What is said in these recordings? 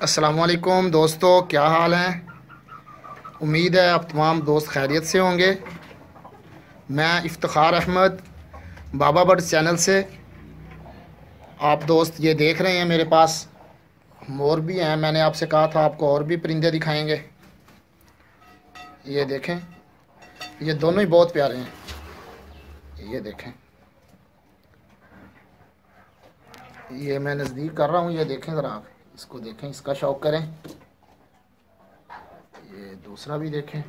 अस्सलामुअलैकुम दोस्तों, क्या हाल हैं। उम्मीद है आप तमाम दोस्त खैरियत से होंगे। मैं इफ्तिखार अहमद बाबा बर्ड चैनल से। आप दोस्त ये देख रहे हैं, मेरे पास मोर भी हैं। मैंने आपसे कहा था आपको और भी परिंदे दिखाएंगे। ये देखें, ये दोनों ही बहुत प्यारे हैं। ये देखें, ये मैं नज़दीक कर रहा हूँ। ये देखें ज़रा, आप इसको देखें, इसका शौक़ करें। ये दूसरा भी देखें।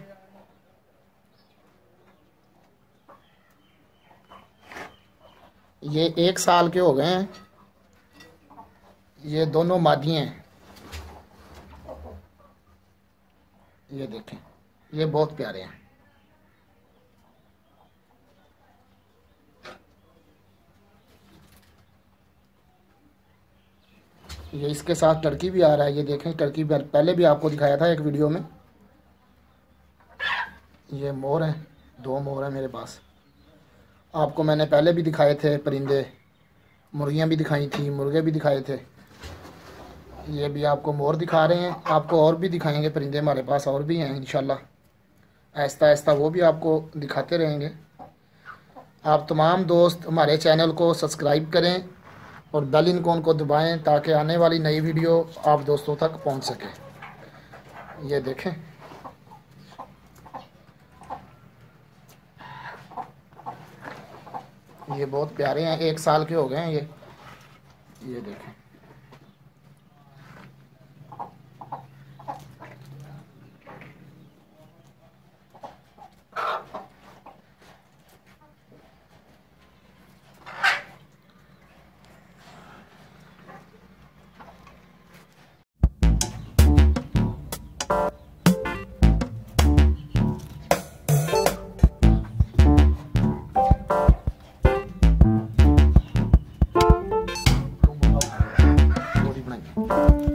ये 1 साल के हो गए हैं। ये दोनों मादी हैं। ये देखें, ये बहुत प्यारे हैं। ये इसके साथ टर्की भी आ रहा है। ये देखें, टर्की पहले भी आपको दिखाया था एक वीडियो में। ये मोर हैं, 2 मोर हैं मेरे पास। आपको मैंने पहले भी दिखाए थे परिंदे, मुर्गियाँ भी दिखाई थी, मुर्गे भी दिखाए थे। ये भी आपको मोर दिखा रहे हैं। आपको और भी दिखाएंगे परिंदे, हमारे पास और भी हैं इंशाल्लाह। आहिस्ता आहिस्ता वो भी आपको दिखाते रहेंगे। आप तमाम दोस्त हमारे चैनल को सब्सक्राइब करें और बेल आइकन को दबाएं ताकि आने वाली नई वीडियो आप दोस्तों तक पहुंच सके। ये देखें, ये बहुत प्यारे हैं। 1 साल के हो गए हैं ये देखें। थोड़ी बनाइए।